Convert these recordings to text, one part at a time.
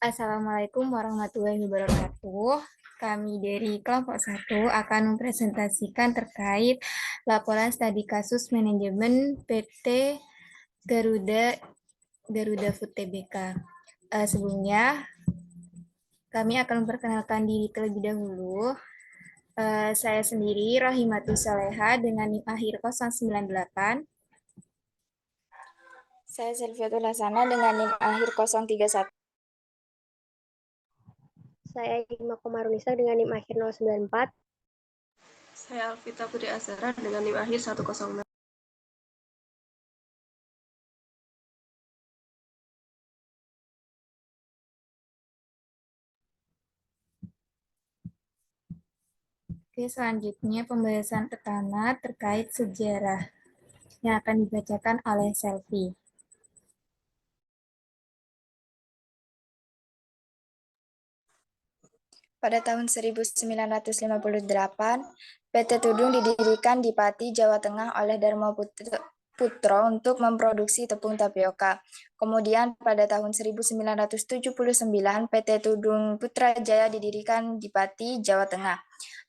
Assalamualaikum warahmatullahi wabarakatuh. Kami dari kelompok 1 akan mempresentasikan terkait laporan studi kasus manajemen PT Garuda Garuda Food Tbk. Sebelumnya, kami akan memperkenalkan diri terlebih dahulu. Saya sendiri Rohimatus Saleha dengan NIM akhir 098. Saya Selviatul Hasana dengan NIM akhir 031. Saya Hikmah Komarunisa dengan NIM akhir 094. Saya Alvita Putri Azhara dengan NIM akhir 106. Oke, selanjutnya pembahasan pertama terkait sejarah yang akan dibacakan oleh Selvi. Pada tahun 1958, PT Tudung didirikan di Pati, Jawa Tengah oleh Darmo Putro untuk memproduksi tepung tapioka. Kemudian pada tahun 1979, PT Tudung Putra Jaya didirikan di Pati, Jawa Tengah.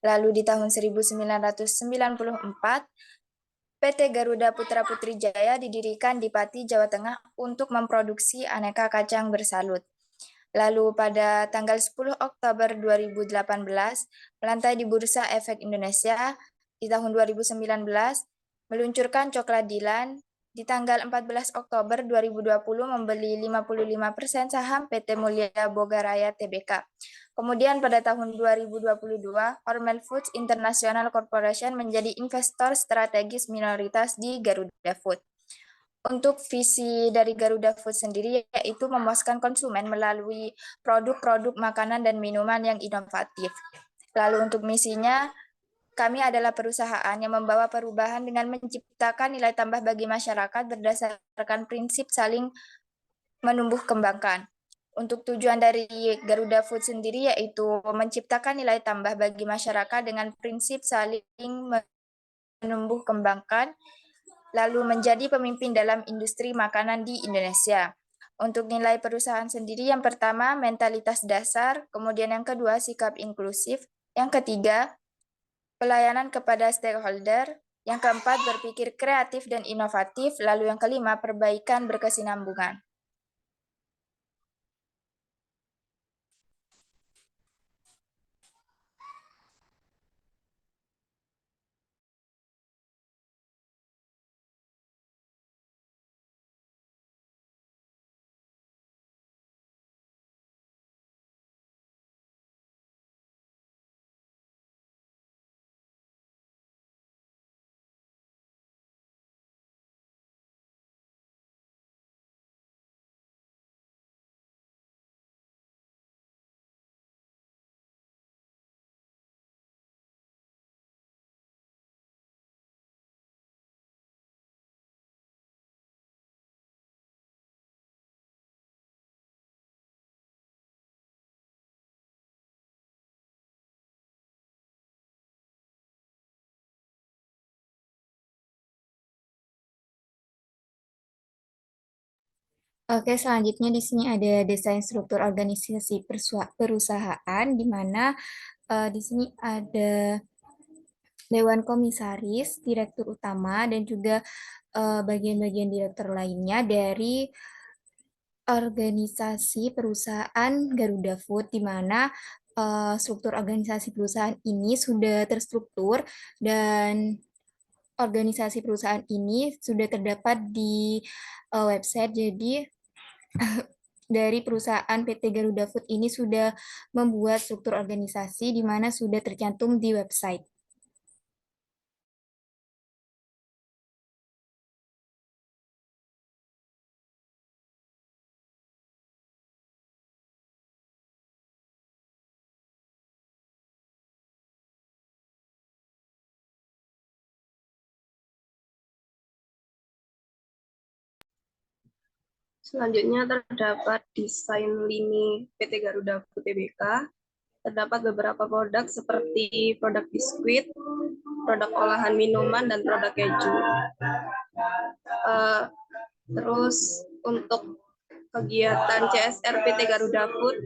Lalu di tahun 1994, PT Garuda Putra Putri Jaya didirikan di Pati, Jawa Tengah untuk memproduksi aneka kacang bersalut. Lalu pada tanggal 10 Oktober 2018, melantai di Bursa Efek Indonesia di tahun 2019, meluncurkan Coklat Dilan. Di tanggal 14 Oktober 2020 membeli 55% saham PT Mulia Boga Raya Tbk. Kemudian pada tahun 2022, Hormel Foods International Corporation menjadi investor strategis minoritas di Garuda Food. Untuk visi dari Garuda Food sendiri yaitu memuaskan konsumen melalui produk-produk makanan dan minuman yang inovatif. Lalu untuk misinya, kami adalah perusahaan yang membawa perubahan dengan menciptakan nilai tambah bagi masyarakat berdasarkan prinsip saling menumbuh kembangkan. Untuk tujuan dari Garuda Food sendiri yaitu menciptakan nilai tambah bagi masyarakat dengan prinsip saling menumbuh kembangkan, lalu menjadi pemimpin dalam industri makanan di Indonesia. Untuk nilai perusahaan sendiri, yang pertama, mentalitas dasar, kemudian yang kedua, sikap inklusif, yang ketiga, pelayanan kepada stakeholder, yang keempat, berpikir kreatif dan inovatif, lalu yang kelima, perbaikan berkesinambungan. Oke, selanjutnya di sini ada desain struktur organisasi perusahaan, di mana di sini ada Dewan Komisaris, Direktur Utama, dan juga bagian-bagian direktur lainnya dari organisasi perusahaan Garuda Food, di mana struktur organisasi perusahaan ini sudah terstruktur dan organisasi perusahaan ini sudah terdapat di website. Jadi dari perusahaan PT Garuda Food ini sudah membuat struktur organisasi di mana sudah tercantum di website. Selanjutnya terdapat desain lini PT Garuda Food Tbk. Terdapat beberapa produk seperti produk biskuit, produk olahan minuman, dan produk keju. Terus untuk kegiatan CSR PT Garuda Food.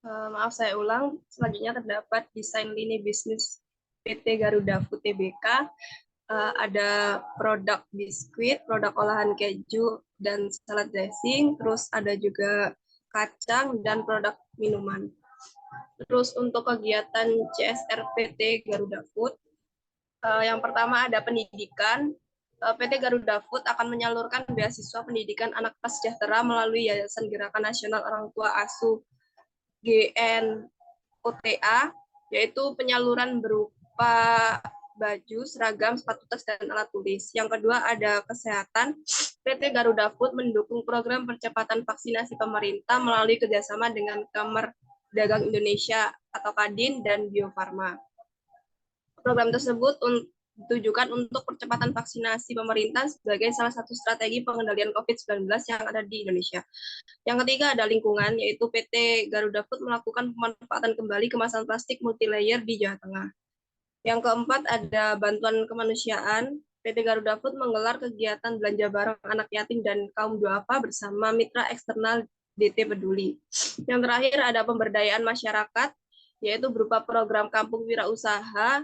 Maaf, saya ulang. Selanjutnya terdapat desain lini bisnis PT Garuda Food Tbk. Ada produk biskuit, produk olahan keju, dan salad dressing. Terus ada juga kacang dan produk minuman. Terus untuk kegiatan CSR PT Garuda Food, yang pertama ada pendidikan. PT Garuda Food akan menyalurkan beasiswa pendidikan anak prasejahtera melalui Yayasan Gerakan Nasional Orang Tua Asuh GNOTA, yaitu penyaluran berupa baju, seragam, sepatu tas, dan alat tulis. Yang kedua ada kesehatan. PT Garuda Food mendukung program percepatan vaksinasi pemerintah melalui kerjasama dengan Kamar Dagang Indonesia atau Kadin dan Bio Farma. Program tersebut ditujukan untuk percepatan vaksinasi pemerintah sebagai salah satu strategi pengendalian COVID-19 yang ada di Indonesia. Yang ketiga ada lingkungan, yaitu PT Garuda Food melakukan pemanfaatan kembali kemasan plastik multilayer di Jawa Tengah. Yang keempat ada bantuan kemanusiaan. PT Garuda Food menggelar kegiatan belanja barang anak yatim dan kaum duafa bersama mitra eksternal DT Peduli. Yang terakhir ada pemberdayaan masyarakat, yaitu berupa program Kampung Wirausaha.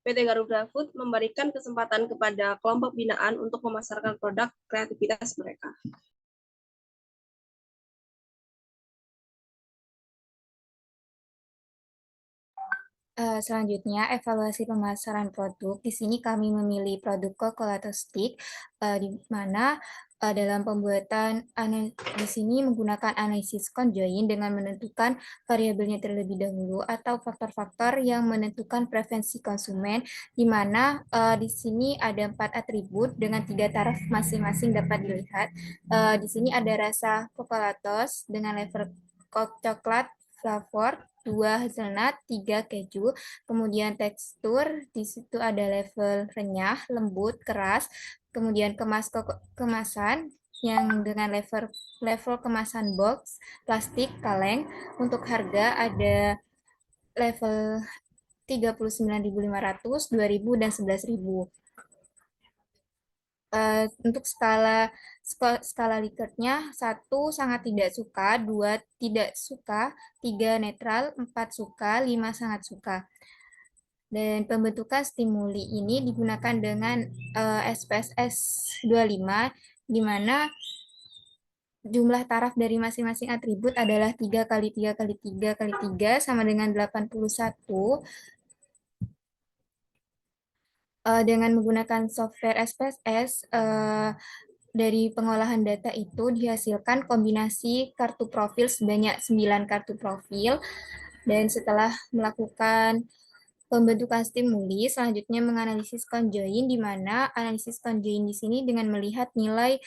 PT Garuda Food memberikan kesempatan kepada kelompok binaan untuk memasarkan produk kreativitas mereka. Selanjutnya, evaluasi pemasaran produk. Di sini kami memilih produk Coca-Cola Stick, di mana dalam pembuatan di sini menggunakan analisis conjoint dengan menentukan variabelnya terlebih dahulu atau faktor-faktor yang menentukan preferensi konsumen, di mana di sini ada 4 atribut dengan 3 taraf masing-masing dapat dilihat. Di sini ada rasa Coca-Cola dengan level coklat flavor, 2 hazelnut, 3 keju. Kemudian tekstur, di situ ada level renyah, lembut, keras. Kemudian kemasan yang dengan level kemasan box, plastik, kaleng. Untuk harga ada level 39.500, 2.000, dan 11.000. Untuk skala Likert-nya, 1 sangat tidak suka, 2 tidak suka, 3 netral, 4 suka, 5 sangat suka. Dan pembentukan stimuli ini digunakan dengan SPSS 25, di mana jumlah taraf dari masing-masing atribut adalah 3 kali 3 kali 3 kali 3 sama dengan 81. Dengan menggunakan software SPSS, dari pengolahan data itu dihasilkan kombinasi kartu profil sebanyak 9 kartu profil, dan setelah melakukan pembentukan stimuli, selanjutnya menganalisis conjoint, di mana analisis conjoint di sini dengan melihat nilai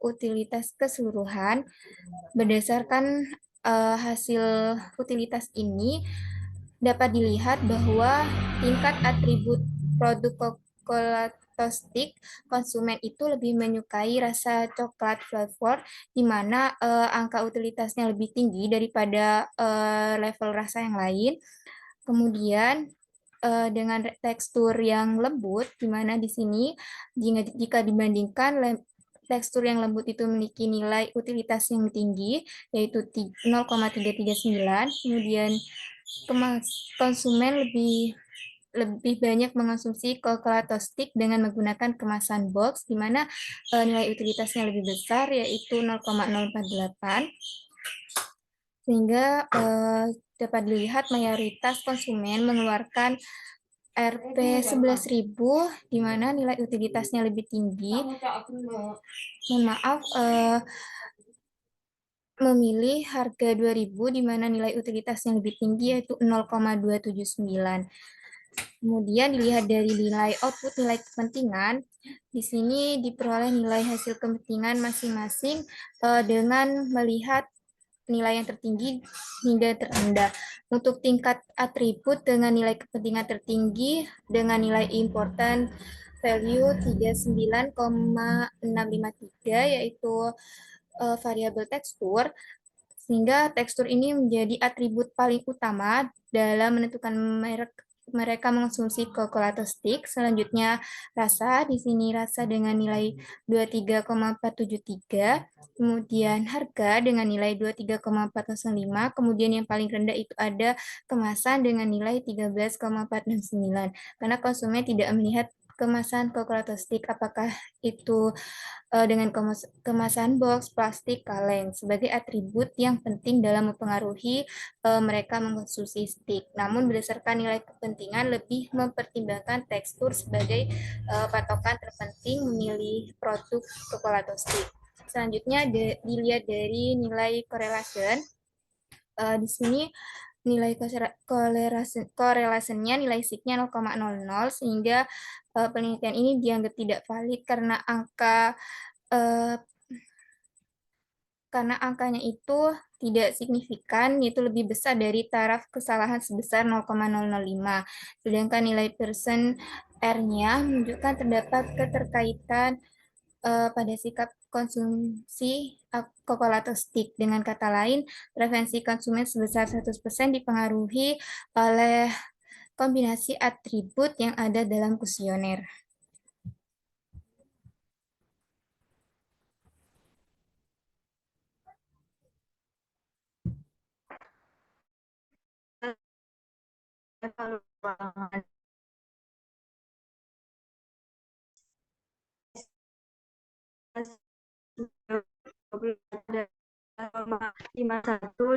utilitas keseluruhan. Berdasarkan hasil utilitas ini, dapat dilihat bahwa tingkat atribut produk Coca-Cola Stick konsumen itu lebih menyukai rasa coklat flavor, di mana angka utilitasnya lebih tinggi daripada level rasa yang lain. Kemudian dengan tekstur yang lembut, di mana di sini jika dibandingkan tekstur yang lembut itu memiliki nilai utilitas yang tinggi, yaitu 0,339. Kemudian konsumen lebih banyak mengonsumsi Coca-Cola Stick dengan menggunakan kemasan box, di mana nilai utilitasnya lebih besar, yaitu 0,048. Sehingga dapat dilihat mayoritas konsumen mengeluarkan Rp 11.000, di mana nilai utilitasnya lebih tinggi. Mohon maaf, memilih harga 2.000, di mana nilai utilitasnya lebih tinggi, yaitu 0,279. Kemudian dilihat dari nilai output, nilai kepentingan, Di sini diperoleh nilai hasil kepentingan masing-masing dengan melihat nilai yang tertinggi hingga terendah. Untuk tingkat atribut dengan nilai kepentingan tertinggi dengan nilai important value 39,653 yaitu variabel tekstur, sehingga tekstur ini menjadi atribut paling utama dalam menentukan mereka mengonsumsi kalkulator stick. Selanjutnya rasa, di sini rasa dengan nilai 23,473, kemudian harga dengan nilai 23,405, kemudian yang paling rendah itu ada kemasan dengan nilai 13,469, karena konsumen tidak melihat kemasan kalkulator stick apakah itu dengan kemasan box, plastik, kaleng sebagai atribut yang penting dalam mempengaruhi mereka mengkonsumsi stick. Namun berdasarkan nilai kepentingan lebih mempertimbangkan tekstur sebagai patokan terpenting memilih produk kalkulator stick. Selanjutnya dilihat dari nilai correlation. Di sini nilai korelasinya nilai signya 0,00 sehingga penelitian ini dianggap tidak valid karena angkanya itu tidak signifikan, yaitu lebih besar dari taraf kesalahan sebesar 0,005. Sedangkan nilai persen R-nya menunjukkan terdapat keterkaitan pada sikap konsumsi kalkulator stick. Dengan kata lain, preferensi konsumen sebesar 100% dipengaruhi oleh kombinasi atribut yang ada dalam kuesioner.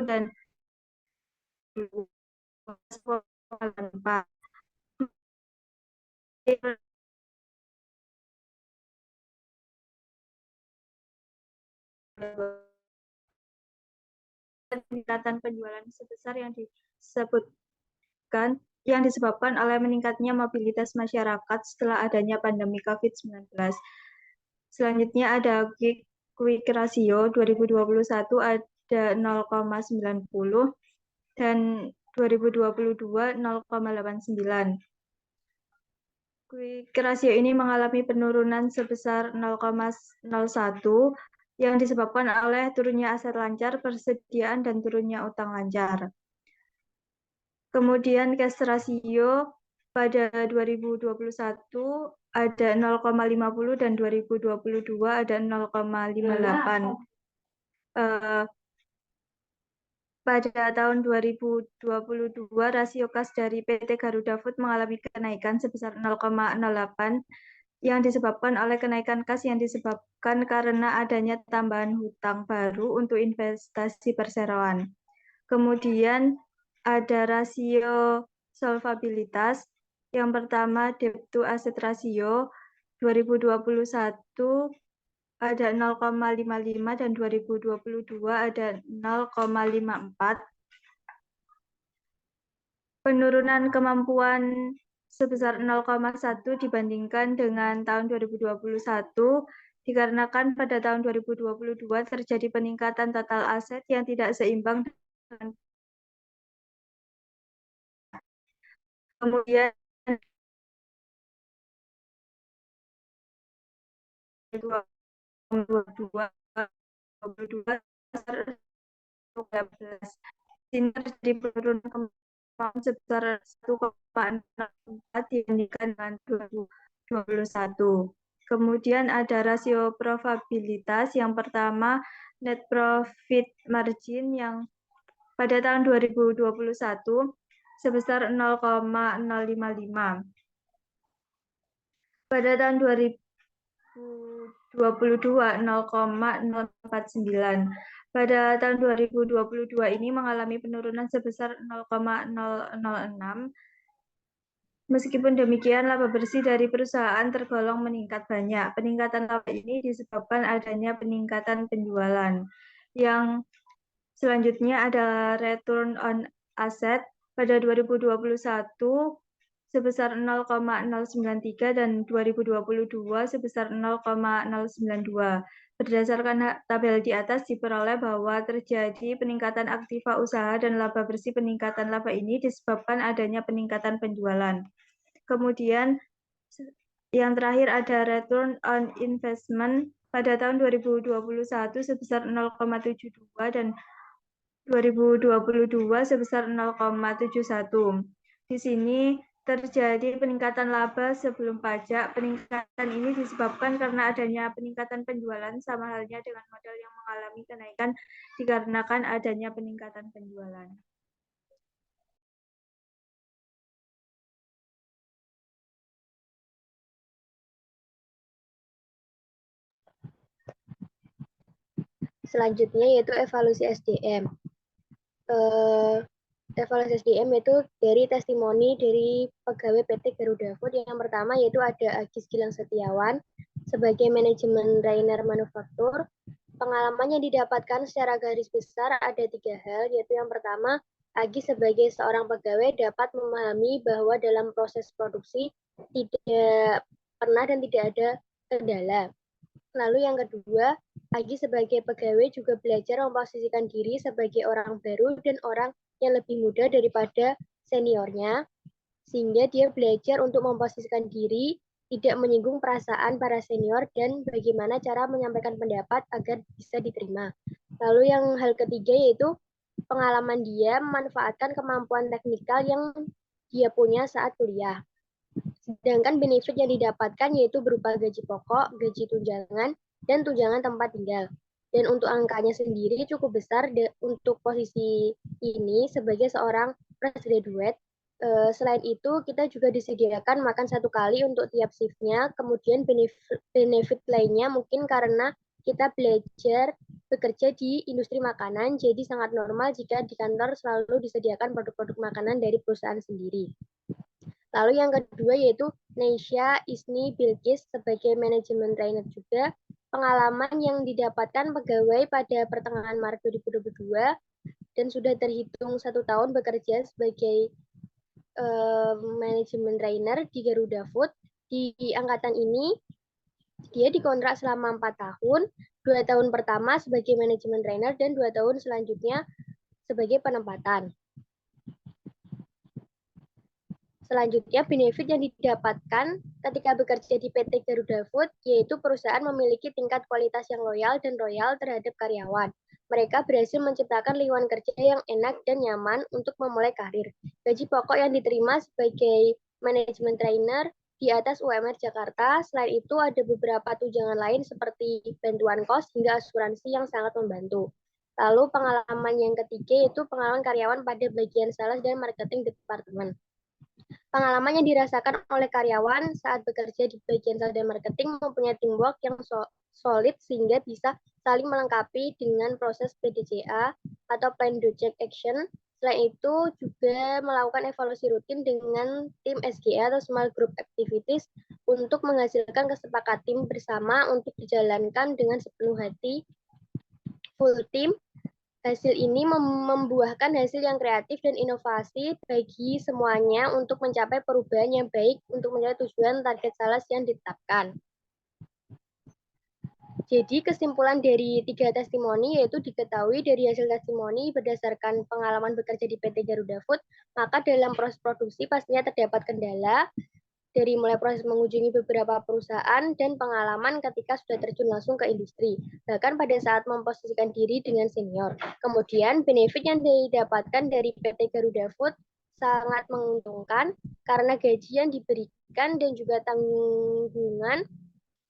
dan peningkatan penjualan sebesar yang disebabkan oleh meningkatnya mobilitas masyarakat setelah adanya pandemi COVID-19. Selanjutnya ada quick ratio 2021 ada 0,90 dan 2022 0,89. Quick ratio ini mengalami penurunan sebesar 0,01 yang disebabkan oleh turunnya aset lancar, persediaan, dan turunnya utang lancar. Kemudian cash ratio pada 2021 ada 0,50 dan 2022 ada 0,58. Pada tahun 2022, rasio kas dari PT Garuda Food mengalami kenaikan sebesar 0,08 yang disebabkan oleh kenaikan kas yang disebabkan karena adanya tambahan hutang baru untuk investasi perseroan. Kemudian ada rasio solvabilitas. Yang pertama debt to asset ratio 2021 ada 0,55 dan 2022 ada 0,54. Penurunan kemampuan sebesar 0,1 dibandingkan dengan tahun 2021 dikarenakan pada tahun 2022 terjadi peningkatan total aset yang tidak seimbang dengan kemudian 2022 ini terjadi penurunan kemampuan sebesar 1,64 dibandingkan dengan 2021. Kemudian ada rasio probabilitas. Yang pertama net profit margin yang pada tahun 2021 sebesar 0,055. Pada tahun 2022 0,049. Pada tahun 2022 ini mengalami penurunan sebesar 0,006. Meskipun demikian, laba bersih dari perusahaan tergolong meningkat banyak. Peningkatan laba ini disebabkan adanya peningkatan penjualan. Yang selanjutnya adalah return on asset pada 2021 sebesar 0,093 dan 2022 sebesar 0,092. Berdasarkan tabel di atas diperoleh bahwa terjadi peningkatan aktiva usaha dan laba bersih. Peningkatan laba ini disebabkan adanya peningkatan penjualan. Kemudian yang terakhir ada return on investment pada tahun 2021 sebesar 0,72 dan 2022 sebesar 0,71. Di sini terjadi peningkatan laba sebelum pajak. Peningkatan ini disebabkan karena adanya peningkatan penjualan, sama halnya dengan modal yang mengalami kenaikan dikarenakan adanya peningkatan penjualan. Selanjutnya yaitu evaluasi SDM. Evaluasi SDM itu dari testimoni dari pegawai PT Garuda Food. Yang pertama yaitu ada Agis Gilang Setiawan sebagai manajemen trainer manufaktur. Pengalaman yang didapatkan secara garis besar ada 3 hal, yaitu yang pertama, Agis sebagai seorang pegawai dapat memahami bahwa dalam proses produksi tidak pernah dan tidak ada kendala. Lalu yang kedua, Agis sebagai pegawai juga belajar memposisikan diri sebagai orang baru dan orang yang lebih muda daripada seniornya, sehingga dia belajar untuk memposisikan diri, tidak menyinggung perasaan para senior, dan bagaimana cara menyampaikan pendapat agar bisa diterima. Lalu yang hal ketiga yaitu pengalaman dia memanfaatkan kemampuan teknikal yang dia punya saat kuliah. Sedangkan benefit yang didapatkan yaitu berupa gaji pokok, gaji tunjangan, dan tunjangan tempat tinggal. Dan untuk angkanya sendiri cukup besar untuk posisi ini sebagai seorang fresh graduate. Selain itu, kita juga disediakan makan 1 kali untuk tiap shift-nya. Kemudian benefit lainnya mungkin karena kita belajar bekerja di industri makanan, jadi sangat normal jika di kantor selalu disediakan produk-produk makanan dari perusahaan sendiri. Lalu yang kedua yaitu Neisha Isni Bilkis sebagai manajemen trainer juga. Pengalaman yang didapatkan pegawai pada pertengahan Maret 2022 dan sudah terhitung 1 tahun bekerja sebagai manajemen trainer di Garuda Food. Di angkatan ini dia dikontrak selama 4 tahun, 2 tahun pertama sebagai manajemen trainer dan 2 tahun selanjutnya sebagai penempatan. Selanjutnya, benefit yang didapatkan ketika bekerja di PT Garuda Food, yaitu perusahaan memiliki tingkat kualitas yang loyal dan royal terhadap karyawan. Mereka berhasil menciptakan lingkungan kerja yang enak dan nyaman untuk memulai karir. Gaji pokok yang diterima sebagai manajemen trainer di atas UMR Jakarta. Selain itu, ada beberapa tunjangan lain seperti bantuan kos hingga asuransi yang sangat membantu. Lalu pengalaman yang ketiga yaitu pengalaman karyawan pada bagian sales dan marketing departemen. Pengalaman yang dirasakan oleh karyawan saat bekerja di bagian sales dan marketing mempunyai teamwork yang solid sehingga bisa saling melengkapi dengan proses PDCA atau Plan Do Check Action. Selain itu juga melakukan evaluasi rutin dengan tim SGA atau Small Group Activities untuk menghasilkan kesepakatan tim bersama untuk dijalankan dengan sepenuh hati full team. Hasil ini membuahkan hasil yang kreatif dan inovasi bagi semuanya untuk mencapai perubahan yang baik untuk mencapai tujuan target sales yang ditetapkan. Jadi kesimpulan dari 3 testimoni yaitu diketahui dari hasil testimoni berdasarkan pengalaman bekerja di PT Garuda Food, maka dalam proses produksi pastinya terdapat kendala, dari mulai proses mengunjungi beberapa perusahaan dan pengalaman ketika sudah terjun langsung ke industri, bahkan pada saat memposisikan diri dengan senior. Kemudian benefit yang didapatkan dari PT Garuda Food sangat menguntungkan karena gaji yang diberikan dan juga tanggungan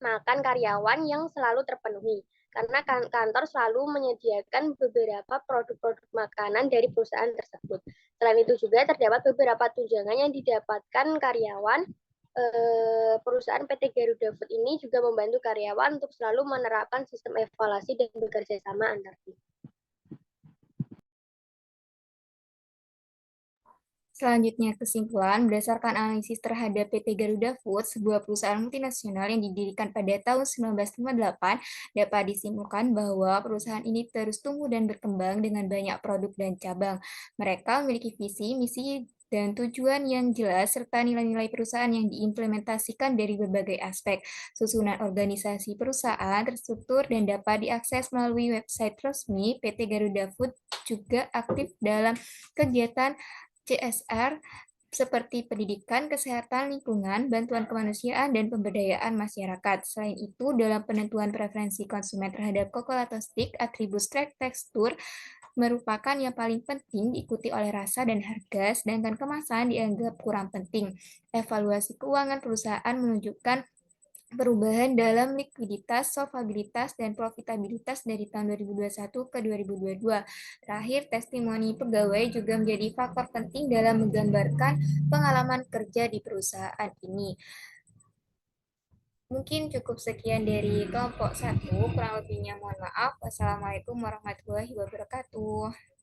makan karyawan yang selalu terpenuhi. Karena kantor selalu menyediakan beberapa produk-produk makanan dari perusahaan tersebut. Selain itu juga terdapat beberapa tunjangan yang didapatkan karyawan. Perusahaan PT Garuda Food ini juga membantu karyawan untuk selalu menerapkan sistem evaluasi dan bekerja sama antar tim. Selanjutnya, kesimpulan berdasarkan analisis terhadap PT Garuda Food, sebuah perusahaan multinasional yang didirikan pada tahun 1958, dapat disimpulkan bahwa perusahaan ini terus tumbuh dan berkembang dengan banyak produk dan cabang. Mereka memiliki visi, misi, dan tujuan yang jelas, serta nilai-nilai perusahaan yang diimplementasikan dari berbagai aspek. Susunan organisasi perusahaan terstruktur dan dapat diakses melalui website resmi. PT Garuda Food juga aktif dalam kegiatan CSR seperti pendidikan, kesehatan, lingkungan, bantuan kemanusiaan, dan pemberdayaan masyarakat. Selain itu, dalam penentuan preferensi konsumen terhadap kokolato stick, atribut tekstur merupakan yang paling penting diikuti oleh rasa dan harga, sedangkan kemasan dianggap kurang penting. Evaluasi keuangan perusahaan menunjukkan perubahan dalam likuiditas, solvabilitas, dan profitabilitas dari tahun 2021 ke 2022. Terakhir, testimoni pegawai juga menjadi faktor penting dalam menggambarkan pengalaman kerja di perusahaan ini. Mungkin cukup sekian dari kelompok 1, kurang lebihnya mohon maaf. Wassalamualaikum warahmatullahi wabarakatuh.